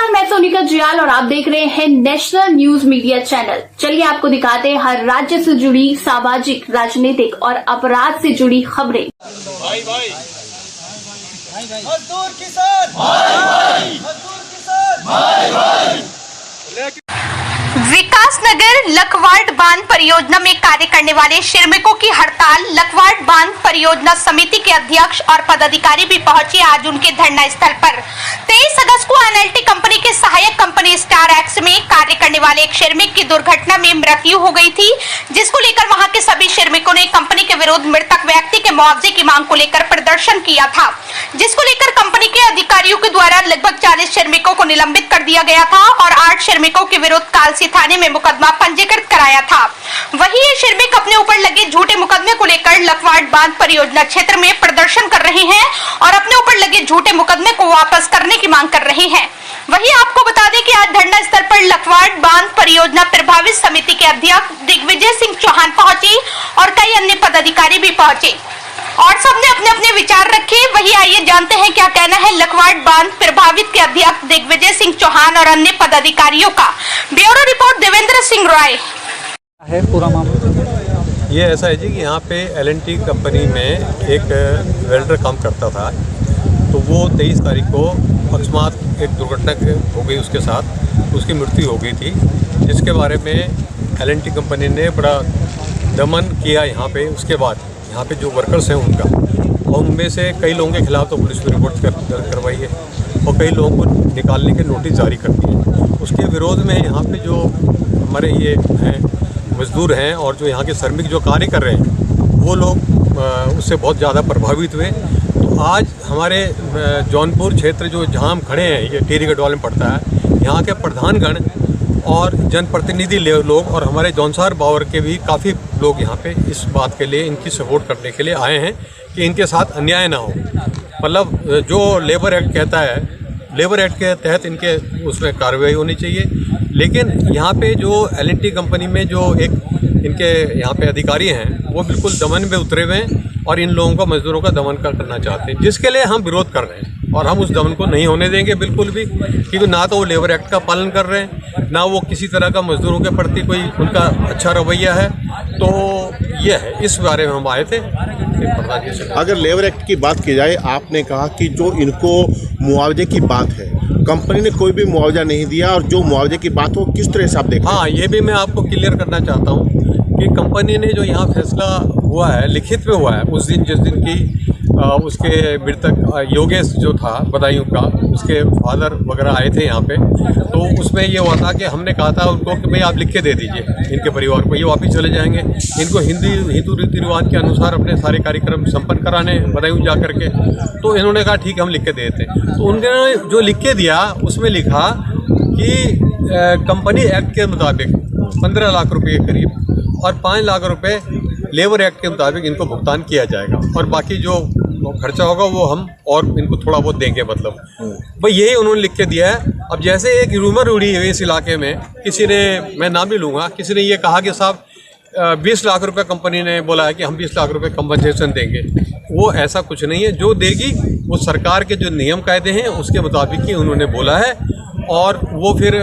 नमस्कार, मैं सोनिका जियाल और आप देख रहे हैं नेशनल न्यूज मीडिया चैनल। चलिए आपको दिखाते हैं हर राज्य से जुड़ी सामाजिक, राजनीतिक और अपराध से जुड़ी खबरें। भाई भाई मजदूर किसान, मजदूर किसान, विकासनगर लखवाड़ बांध परियोजना में कार्य करने वाले श्रमिकों की हड़ताल। लखवाड़ बांध परियोजना समिति के अध्यक्ष और पदाधिकारी भी पहुंचे आज उनके धरना स्थल पर। 23 अगस्त को एनएलटी कंपनी के सहायक कंपनी स्टार एक्स में कार्य करने वाले एक श्रमिक की दुर्घटना में मृत्यु हो गई थी, जिसको लेकर वहां के सभी श्रमिकों ने कंपनी के विरुद्ध मृतक व्यक्ति के मुआवजे की मांग को लेकर प्रदर्शन किया था, जिसको लेकर कंपनी के अधिकारियों के द्वारा लगभग 40 श्रमिकों को निलंबित कर दिया गया था और 8 श्रमिकों के विरुद्ध कालसी थाने में मुकदमा पंजीकृत कराया था। वही ये श्रमिक अपने ऊपर लगे झूठे मुकदमे को लेकर लखवाड़ बांध परियोजना क्षेत्र में प्रदर्शन कर रहे हैं और अपने ऊपर लगे झूठे मुकदमे को वापस करने की मांग कर रहे हैं। वही आपको बता दें कि आज धरना स्थल पर लखवाड़ बांध परियोजना प्रभावित समिति के अध्यक्ष दिग्विजय सिंह चौहान पहुंचे और कई अन्य पदाधिकारी भी पहुंचे और सबने अपने अपने विचार रखे। वही आइए जानते हैं क्या कहना है लखवाड़ बांध प्रभावित के अध्यक्ष दिग्विजय सिंह चौहान और अन्य पदाधिकारियों का। Bureau report Devendra Singh Roy. है पूरा मामला ये ऐसा है जी कि यहाँ पे एलएनटी कंपनी में एक वेल्डर काम करता था, तो वो 23 तारीख को अकस्मात एक दुर्घटना हो गई, उसके साथ उसकी मृत्यु हो गई थी, जिसके बारे में एलएनटी कंपनी ने बड़ा दमन किया यहाँ पे। उसके बाद यहाँ पे जो वर्कर्स हैं उनका, और उनमें से कई लोगों के खिलाफ तो पुलिस में रिपोर्ट दर्ज करवाई है और कई लोगों को निकालने के नोटिस जारी कर दिए। उसके विरोध में यहाँ पे जो हमारे ये हैं मजदूर हैं और जो यहाँ के श्रमिक जो कार्य कर रहे हैं वो लोग उससे बहुत ज़्यादा प्रभावित हुए। तो आज हमारे जौनपुर क्षेत्र जो जहाँ हम खड़े हैं, ये टिहरी गढ़वाल में पड़ता है, यहाँ के प्रधानगण और जनप्रतिनिधि लोग और हमारे जौनसार बावर के भी काफ़ी लोग यहाँ पे इस बात के लिए, इनकी सपोर्ट करने के लिए आए हैं कि इनके साथ अन्याय ना हो। मतलब जो लेबर एक्ट कहता है, लेबर एक्ट के तहत इनके उसमें कार्रवाई होनी चाहिए। लेकिन यहाँ पे जो एलएनटी कंपनी में जो एक इनके यहाँ पे अधिकारी हैं वो बिल्कुल दमन में उतरे हुए हैं और इन लोगों का, मजदूरों का दमन करना चाहते हैं, जिसके लिए हम विरोध कर रहे हैं और हम उस दमन को नहीं होने देंगे बिल्कुल भी, क्योंकि ना तो वो लेबर एक्ट का पालन कर रहे हैं, ना वो किसी तरह का मजदूरों के प्रति कोई उनका अच्छा रवैया है। तो ये है, इस बारे में हम आए थे। अगर लेबर एक्ट की बात की जाए, आपने कहा कि जो इनको मुआवजे की बात है, कंपनी ने कोई भी मुआवजा नहीं दिया और जो मुआवजे की बात हो किस तरह से आप देखते हैं? हाँ, ये भी मैं आपको क्लियर करना चाहता हूँ कि कंपनी ने जो यहाँ फैसला हुआ है, लिखित में हुआ है, उस दिन जिस दिन की उसके मृतक योगेश जो था बदायूं का, उसके फादर वगैरह आए थे यहाँ पे, तो उसमें ये हुआ था कि हमने कहा था उनको कि भाई आप लिख के दे दीजिए इनके परिवार को, ये वापस चले जाएंगे, इनको हिंदू रीति रिवाज के अनुसार अपने सारे कार्यक्रम संपन्न कराने बदायूं जा करके। तो इन्होंने कहा ठीक है, हम लिख के देते हैं। तो उन्होंने जो लिख के दिया उसमें लिखा कि कंपनी एक्ट के मुताबिक 15 लाख रुपये के करीब और 5 लाख रुपये लेबर एक्ट के मुताबिक इनको भुगतान किया जाएगा और बाकी जो खर्चा होगा वो हम और इनको थोड़ा बहुत देंगे। मतलब भाई यही उन्होंने लिख के दिया है। अब जैसे एक रूमर उड़ी है इस इलाके में, किसी ने, मैं नाम नहीं लूँगा, किसी ने ये कहा कि साहब 20 लाख रुपए कंपनी ने बोला है कि हम 20 लाख रुपए कंपनसेशन देंगे। वो ऐसा कुछ नहीं है, जो देगी वो सरकार के जो नियम कायदे हैं उसके मुताबिक ही उन्होंने बोला है और वो फिर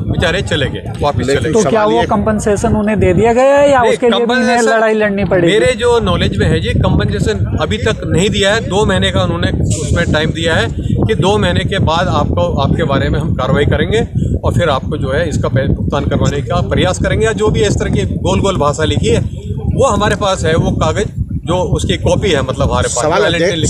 बेचारे चले गए, वापस चले गए। तो क्या वो कंपनसेशन उन्हें दे दिया गया है या उसके लिए भी लड़ाई लड़नी पड़ेगी? मेरे जो नॉलेज में है जी, कंपनसेशन अभी तक नहीं दिया है। 2 महीने का उन्होंने उसमें टाइम दिया है कि 2 महीने के बाद आपको, आपके बारे में हम कार्रवाई करेंगे और फिर आपको जो है इसका भुगतान करवाने का प्रयास करेंगे। या जो भी इस तरह की गोल गोल भाषा लिखी है वो हमारे पास है, वो कागज जो उसकी कॉपी है, मतलब हमारे पास।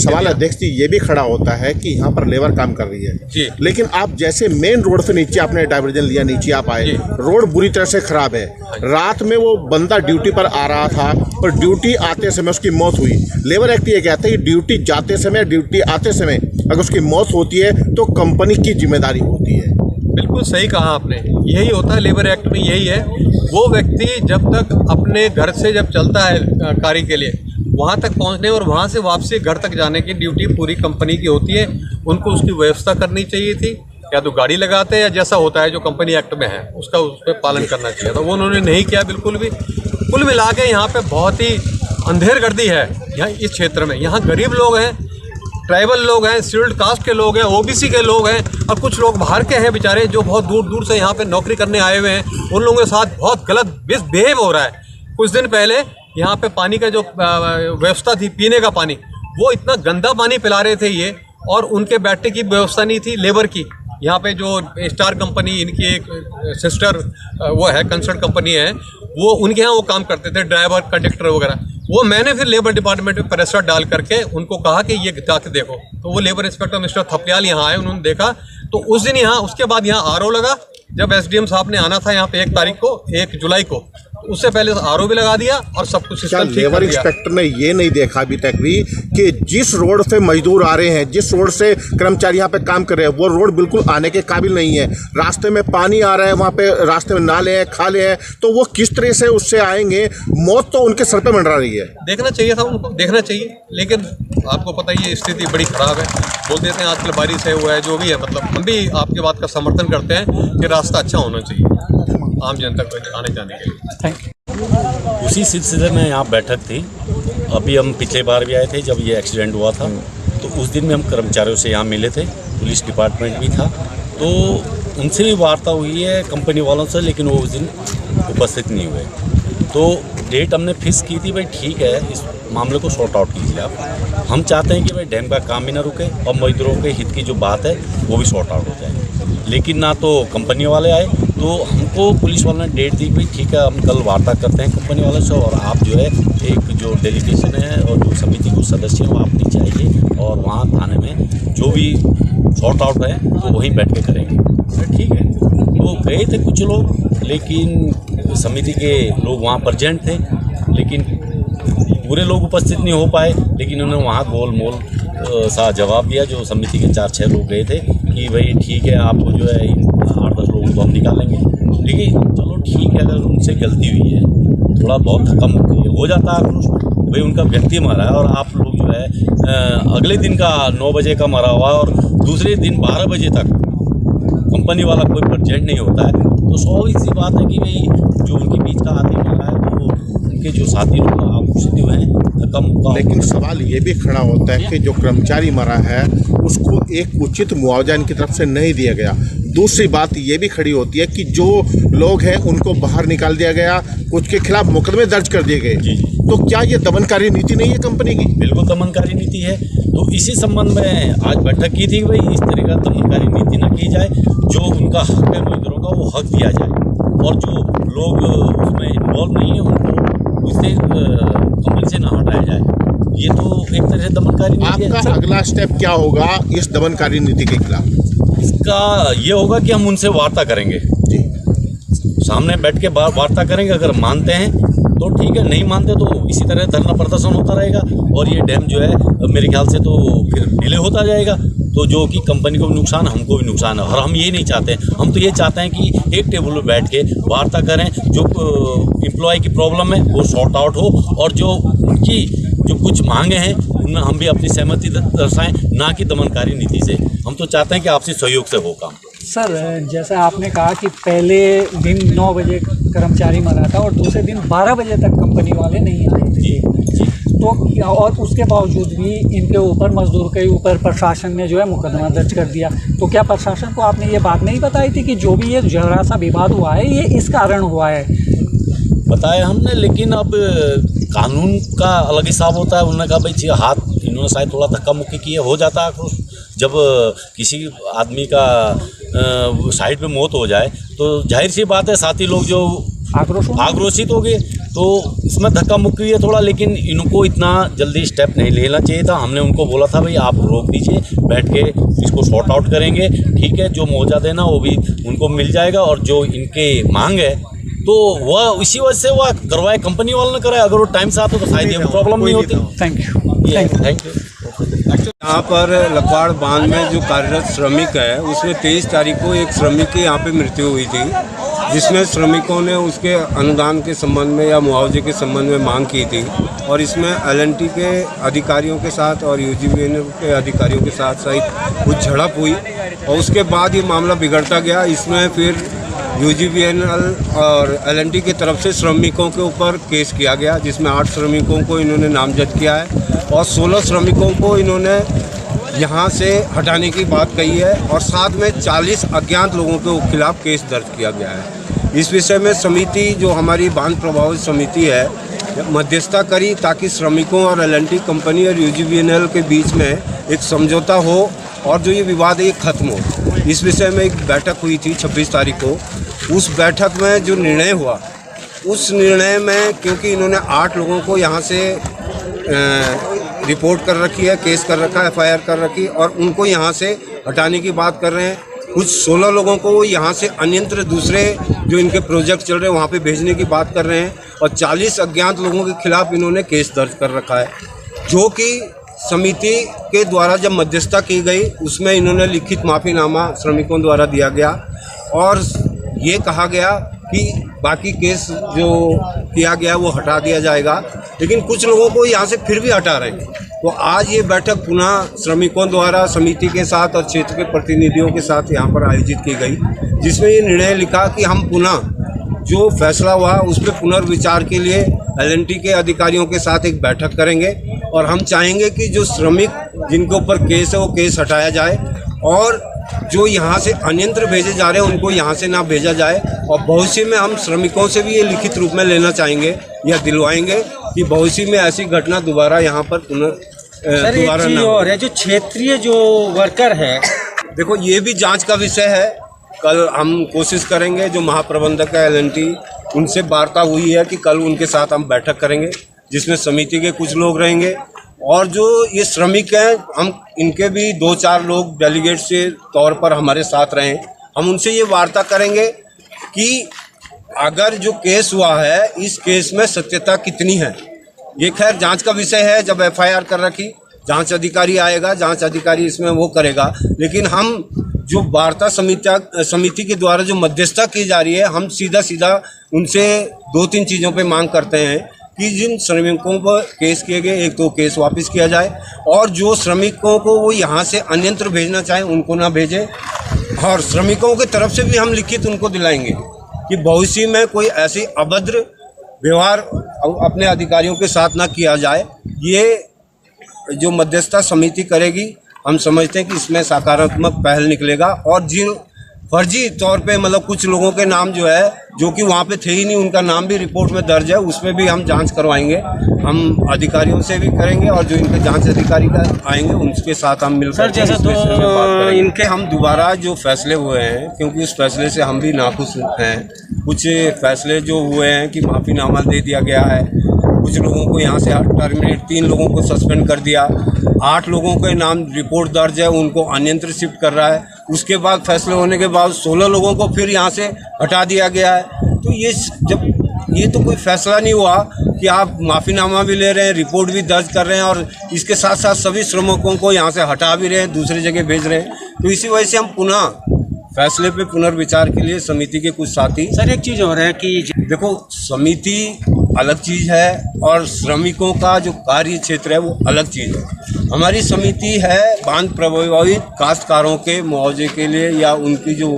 सवाल अध्यक्ष जी ये भी खड़ा होता है कि यहाँ पर लेबर काम कर रही है जी, लेकिन आप जैसे मेन रोड से नीचे आपने डाइवर्जन लिया, नीचे आप आए, रोड बुरी तरह से खराब है। रात में वो बंदा ड्यूटी पर आ रहा था और ड्यूटी आते समय उसकी मौत हुई। लेबर एक्ट ये कहता है कि ड्यूटी जाते समय, ड्यूटी आते समय अगर उसकी मौत होती है तो कंपनी की जिम्मेदारी होती है। बिल्कुल सही कहा आपने, यही होता है लेबर एक्ट में, यही है। वो व्यक्ति जब तक अपने घर से जब चलता है कार्य के लिए, वहाँ तक पहुँचने और वहाँ से वापसी घर तक जाने की ड्यूटी पूरी कंपनी की होती है। उनको उसकी व्यवस्था करनी चाहिए थी, या तो गाड़ी लगाते हैं या जैसा होता है जो कंपनी एक्ट में है उसका उस पर पालन करना चाहिए था, वो उन्होंने नहीं किया बिल्कुल भी। कुल मिला के यहाँ पे बहुत ही अंधेरगर्दी है यहाँ इस क्षेत्र में। यहाँ गरीब लोग हैं, ट्राइबल लोग हैं, शेड्यूल्ड कास्ट के लोग हैं, ओबीसी के लोग हैं, और कुछ लोग बाहर के हैं बेचारे जो बहुत दूर दूर से यहाँ पे नौकरी करने आए हुए हैं। उन लोगों के साथ बहुत गलत मिसबिहेव हो रहा है। कुछ दिन पहले यहाँ पे पानी का जो व्यवस्था थी, पीने का पानी, वो इतना गंदा पानी पिला रहे थे ये, और उनके बैठने की व्यवस्था नहीं थी लेबर की। यहाँ पे जो स्टार कंपनी, इनकी एक सिस्टर वो है, कंसल्ट कंपनी है, वो उनके यहाँ वो काम करते थे, ड्राइवर, कंडक्टर वगैरह। वो मैंने फिर लेबर डिपार्टमेंट में प्रेशर डाल करके उनको कहा कि ये जाके देखो। तो वो लेबर इंस्पेक्टर मिस्टर थपलियाल यहाँ आए, उन्होंने देखा। तो उस दिन यहाँ, उसके बाद यहाँ आरओ लगा। जब एसडीएम साहब ने आना था यहाँ पे 1 तारीख को, 1 जुलाई को, उससे पहले आरओ भी लगा दिया और सब कुछ क्या लेबर इंस्पेक्टर ने ये नहीं देखा अभी तक भी कि जिस रोड से मजदूर आ रहे हैं, जिस रोड से कर्मचारी यहाँ पे काम कर रहे हैं, वो रोड बिल्कुल आने के काबिल नहीं है। रास्ते में पानी आ रहा है, वहाँ पे रास्ते में नाले हैं, खाले हैं, तो वो किस तरह से उससे आएंगे? मौत तो उनके सर पे मंडरा रही है। देखना चाहिए था उनको, देखना चाहिए, लेकिन आपको पता ही है स्थिति बड़ी खराब है। बोल देते हैं आजकल बारिश है, हुआ है, जो भी है, मतलब हम भी आपकी बात का समर्थन करते हैं कि रास्ता अच्छा होना चाहिए आम जनता को आने जाने के लिए। उसी सिलसिले में यहाँ बैठक थी। अभी हम पिछले बार भी आए थे जब ये एक्सीडेंट हुआ था, तो उस दिन में हम कर्मचारियों से यहाँ मिले थे, पुलिस डिपार्टमेंट भी था, तो उनसे भी वार्ता हुई है कंपनी वालों से, लेकिन वो उस दिन उपस्थित नहीं हुए। तो डेट हमने फिक्स की थी, भाई ठीक है, इस मामले को सॉर्ट आउट कीजिए आप। हम चाहते हैं कि भाई डैम का काम भी ना रुके और मजदूरों के हित की जो बात है वो भी सॉर्ट आउट हो जाए। लेकिन ना तो कंपनी वाले आए, तो हमको पुलिस वालों ने डेट दी, भाई ठीक है, हम कल वार्ता करते हैं कंपनी वालों से, और आप जो है एक जो डेलीगेशन है और जो समिति को सदस्य हैं वो आप नीचे आइए और वहाँ थाने में जो भी सॉर्ट आउट है तो वहीं बैठ के करेंगे। तो ठीक है, तो गए थे कुछ लोग, लेकिन समिति के लोग वहाँ प्रेजेंट थे, लेकिन पूरे लोग उपस्थित नहीं हो पाए। लेकिन उन्होंने वहाँ गोल मोल सा जवाब दिया, जो समिति के 4-6 लोग गए थे, कि भाई ठीक है, आपको जो है 8-10 लोगों को हम निकालेंगे। लेकिन चलो ठीक है, अगर उनसे गलती हुई है, थोड़ा बहुत कम हो जाता है आक्रोश, भाई उनका व्यक्ति मरा है और आप लोग जो है अगले दिन का 9 बजे का मरा हुआ है और दूसरे दिन 12 बजे तक कंपनी वाला कोई प्रेजेंट नहीं होता है, तो स्वाभाविक सी बात है कि भाई जो उनके बीच का आदमी मरा है, तो उनके जो साथी लोग आक्रोशित हुए हैं कम। लेकिन सवाल ये भी खड़ा होता है कि जो कर्मचारी मरा है उसको एक उचित मुआवजा इनकी तरफ से नहीं दिया गया। दूसरी बात ये भी खड़ी होती है कि जो लोग हैं उनको बाहर निकाल दिया गया, कुछ के खिलाफ मुकदमे दर्ज कर दिए गए। तो क्या ये दमनकारी नीति नहीं है कंपनी की? बिल्कुल दमनकारी नीति है। तो इसी संबंध में आज बैठक की थी, भाई इस तरह का दमनकारी नीति न की जाए, जो उनका हक है मजदूरों का वो हक दिया जाए, और जो लोग उसमें इन्वॉल्व नहीं है उनको उससे कंपनी से ना हटाया जाए। ये तो एक तरह से दमनकारी नीति है। आपका अगला स्टेप क्या होगा इस दमनकारी नीति के खिलाफ? इसका ये होगा कि हम उनसे वार्ता करेंगे, सामने बैठ के वार्ता करेंगे। अगर मानते हैं तो ठीक है, नहीं मानते तो इसी तरह धरना प्रदर्शन होता रहेगा, और ये डैम जो है मेरे ख्याल से तो फिर डिले होता जाएगा, तो जो कि कंपनी को भी नुकसान, हमको भी नुकसान है। और हम ये नहीं चाहते, हम तो ये चाहते हैं कि एक टेबल पर बैठ के वार्ता करें, जो एम्प्लॉय की प्रॉब्लम है वो सॉर्ट आउट हो, और जो उनकी जो कुछ मांगे हैं उनमें हम भी अपनी सहमति दर्शाएं, ना कि दमनकारी नीति से। हम तो चाहते हैं कि आपसी सहयोग से हो काम। सर, जैसा आपने कहा कि पहले दिन 9 बजे कर्मचारी मरा था और दूसरे दिन 12 बजे तक कंपनी वाले नहीं आए थे, तो और उसके बावजूद भी इनके ऊपर, मजदूर के ऊपर प्रशासन ने जो है मुकदमा दर्ज कर दिया। तो क्या प्रशासन को आपने ये बात नहीं बताई थी कि जो भी ये जरा सा विवाद हुआ है ये इस कारण हुआ है? बताया हमने, लेकिन अब कानून का अलग हिसाब होता है। उन्होंने कहा भाई हाथ, इन्होंने शायद थोड़ा धक्का मुक्की किए, हो जाता है। जब किसी आदमी का साइड पे मौत हो जाए तो जाहिर सी बात है साथी लोग जो आक्रोशित हो गए, तो इसमें धक्का मुक्की है थोड़ा। लेकिन इनको इतना जल्दी स्टेप नहीं लेना चाहिए था। हमने उनको बोला था भाई आप रोक दीजिए, बैठ के इसको सॉर्ट आउट करेंगे, ठीक है, जो मुआवजा देना वो भी उनको मिल जाएगा, और जो इनके मांग है तो वह इसी वजह से वह करवाए, कंपनी वालों ने कराया। अगर वो टाइम से आता तो शायद ये प्रॉब्लम नहीं होती। Thank you. यहाँ पर लखवाड़ बांध में जो कार्यरत श्रमिक है, उसमें 23 तारीख को एक श्रमिक की यहाँ पे मृत्यु हुई थी, जिसमें श्रमिकों ने उसके अनुदान के संबंध में या मुआवजे के संबंध में मांग की थी। और इसमें LNT के अधिकारियों के साथ और UGVN के अधिकारियों के साथ सहित कुछ झड़प हुई, और उसके बाद ये मामला बिगड़ता गया। इसमें फिर UGVNL और LNT की तरफ से श्रमिकों के ऊपर केस किया गया, जिसमें 8 श्रमिकों को इन्होंने नामजद किया है और 16 श्रमिकों को इन्होंने यहाँ से हटाने की बात कही है और साथ में 40 अज्ञात लोगों के खिलाफ केस दर्ज किया गया है। इस विषय में समिति जो हमारी बांध प्रभावित समिति है मध्यस्थता करी ताकि श्रमिकों और एल&टी कंपनी और यूजीवीएनएल के बीच में एक समझौता हो और जो ये विवाद है ये खत्म हो। इस विषय में एक बैठक हुई थी 26 तारीख को। उस बैठक में जो निर्णय हुआ उस निर्णय में क्योंकि इन्होंने 8 लोगों को यहाँ से रिपोर्ट कर रखी है, केस कर रखा है, FIR कर रखी और उनको यहाँ से हटाने की बात कर रहे हैं। कुछ 16 लोगों को यहाँ से अन्यत्र दूसरे जो इनके प्रोजेक्ट चल रहे हैं वहाँ पे भेजने की बात कर रहे हैं और 40 अज्ञात लोगों के खिलाफ इन्होंने केस दर्ज कर रखा है, जो कि समिति के द्वारा जब मध्यस्थता की गई उसमें इन्होंने लिखित माफ़ीनामा श्रमिकों द्वारा दिया गया और ये कहा गया कि बाकी केस जो किया गया वो हटा दिया जाएगा, लेकिन कुछ लोगों को यहाँ से फिर भी हटा रहे हैं। तो आज ये बैठक पुनः श्रमिकों द्वारा समिति के साथ और क्षेत्र के प्रतिनिधियों के साथ यहाँ पर आयोजित की गई, जिसमें ये निर्णय लिखा कि हम पुनः जो फैसला हुआ उस पर पुनर्विचार के लिए एल&टी के अधिकारियों के साथ एक बैठक करेंगे और हम चाहेंगे कि जो श्रमिक जिनके ऊपर केस है वो केस हटाया जाए और जो यहाँ से अन्यत्र भेजे जा रहे हैं उनको यहाँ से ना भेजा जाए और भविष्य में हम श्रमिकों से भी ये लिखित रूप में लेना चाहेंगे या दिलवाएंगे कि भविष्य में ऐसी घटना दोबारा यहाँ पर दोबारा ना हो। और है जो क्षेत्रीय जो वर्कर है, देखो ये भी जांच का विषय है। कल हम कोशिश करेंगे, जो महाप्रबंधक है एल&टी उनसे वार्ता हुई है कि कल उनके साथ हम बैठक करेंगे जिसमें समिति के कुछ लोग रहेंगे और जो ये श्रमिक हैं हम इनके भी 2-4 लोग डेलीगेट के तौर पर हमारे साथ रहें। हम उनसे ये वार्ता करेंगे कि अगर जो केस हुआ है इस केस में सत्यता कितनी है। ये खैर जांच का विषय है, जब FIR कर रखी जांच अधिकारी आएगा, जांच अधिकारी इसमें वो करेगा, लेकिन हम जो वार्ता समिति के द्वारा जो मध्यस्थता की जा रही है हम सीधा उनसे 2-3 चीज़ों पे मांग करते हैं कि जिन श्रमिकों पर केस किए गए एक तो केस वापस किया जाए और जो श्रमिकों को वो यहाँ से अन्यत्र भेजना चाहें उनको ना भेजें और श्रमिकों की तरफ से भी हम लिखित उनको दिलाएंगे कि भविष्य में कोई ऐसी अभद्र व्यवहार अपने अधिकारियों के साथ ना किया जाए। ये जो मध्यस्थता समिति करेगी हम समझते हैं कि इसमें सकारात्मक पहल निकलेगा और जिन फर्जी तौर पे मतलब कुछ लोगों के नाम जो है जो कि वहाँ पे थे ही नहीं उनका नाम भी रिपोर्ट में दर्ज है, उसमें भी हम जांच करवाएंगे। हम अधिकारियों से भी करेंगे और जो इनके जांच अधिकारी का आएंगे उनके साथ हम मिलकर जैसा तो इनके हम दोबारा जो फैसले हुए हैं क्योंकि उस फैसले से हम भी नाखुश हैं। कुछ फैसले जो हुए हैं कि माफ़ीनामा दे दिया गया है, कुछ लोगों को यहाँ से टर्मिनेट, 3 लोगों को सस्पेंड कर दिया, 8 लोगों के नाम रिपोर्ट दर्ज है उनको अन्यत्र शिफ्ट कर रहा है। उसके बाद फैसले होने के बाद 16 लोगों को फिर यहाँ से हटा दिया गया है। तो ये जब ये तो कोई फैसला नहीं हुआ कि आप माफ़ीनामा भी ले रहे हैं, रिपोर्ट भी दर्ज कर रहे हैं और इसके साथ साथ सभी श्रमिकों को यहाँ से हटा भी रहे हैं, दूसरी जगह भेज रहे हैं। तो इसी वजह से हम पुनः फैसले पे पुनर्विचार के लिए समिति के कुछ साथी। सर एक चीज़ और है कि देखो समिति अलग चीज़ है और श्रमिकों का जो कार्य क्षेत्र है वो अलग चीज़ है। हमारी समिति है बांध प्रभावित काश्तकारों के मुआवजे के लिए या उनकी जो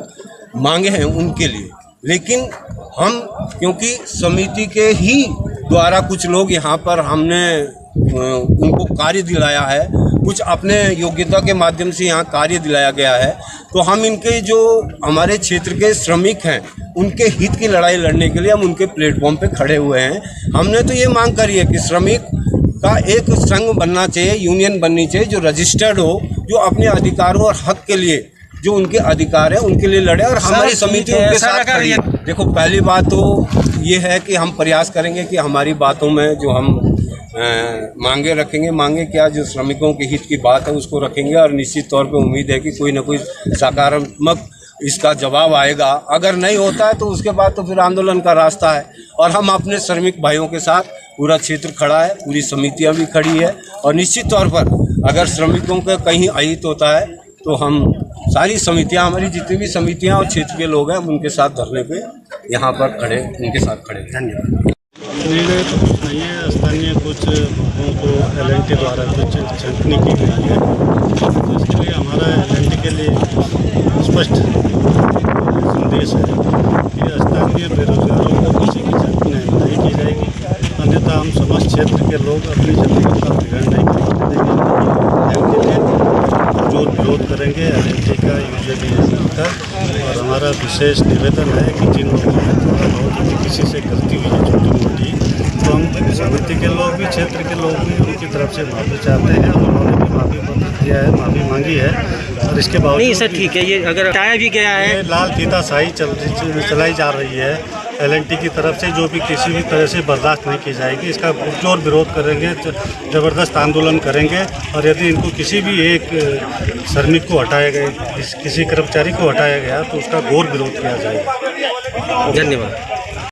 मांगे हैं उनके लिए, लेकिन हम क्योंकि समिति के ही द्वारा कुछ लोग यहाँ पर हमने उनको कार्य दिलाया है, कुछ अपने योग्यता के माध्यम से यहाँ कार्य दिलाया गया है, तो हम इनके जो हमारे क्षेत्र के श्रमिक हैं उनके हित की लड़ाई लड़ने के लिए हम उनके प्लेटफॉर्म पे खड़े हुए हैं। हमने तो ये मांग करी है कि श्रमिक का एक संघ बनना चाहिए, यूनियन बननी चाहिए जो रजिस्टर्ड हो, जो अपने अधिकारों और हक के लिए जो उनके अधिकार है उनके लिए लड़े और हमारी समिति उनके साथ खड़ी है। देखो पहली बात तो ये है कि हम प्रयास करेंगे कि हमारी बातों में जो हम मांगे रखेंगे, मांगे क्या जो श्रमिकों के हित की बात है उसको रखेंगे और निश्चित तौर पे उम्मीद है कि कोई ना कोई सकारात्मक इसका जवाब आएगा। अगर नहीं होता है तो उसके बाद तो फिर आंदोलन का रास्ता है और हम अपने श्रमिक भाइयों के साथ, पूरा क्षेत्र खड़ा है, पूरी समितियां भी खड़ी है और निश्चित तौर पर अगर श्रमिकों का कहीं अहित होता है तो हम सारी समितियां, हमारी जितनी भी समितियां और क्षेत्र के लोग हैं उनके साथ धरने पे यहाँ पर खड़े, उनके साथ खड़े। धन्यवाद। ये स्थानीय कुछ लोगों को एल&टी द्वारा कुछ छंटनी की गई है, तो इसके लिए हमारा एल&टी के लिए स्पष्ट संदेश है कि स्थानीय बेरोजगारों को किसी की छंटनी नहीं की जाएगी, अन्यथा हम समस्त क्षेत्र के लोग अपनी जमीन का ग्रहण नहीं करेंगे। पुरजोर विरोध करेंगे एलएनटी का, यूजेडी का। और हमारा विशेष निवेदन है कि जिन लोगों ने थोड़ा बहुत किसी से गलती हुई है छोटी मोटी, तो हम समिति के लोग भी, क्षेत्र के लोग भी उनकी तरफ से माफ़ी चाहते हैं। उन्होंने भी माफ़ी पत्र दिया है, माफ़ी मांगी है। और इसके बावजूद नहीं सर ठीक है, ये अगर हटाया भी गया है, ये लाल फीताशाही चलाई जा रही है एलएनटी की तरफ से, जो भी किसी भी तरह से बर्दाश्त नहीं की जाएगी। इसका पुरजोर विरोध करेंगे, ज़बरदस्त आंदोलन करेंगे। और यदि इनको किसी भी एक श्रमिक को हटाया गया, किसी कर्मचारी को हटाया गया, तो उसका घोर विरोध किया जाएगा। धन्यवाद।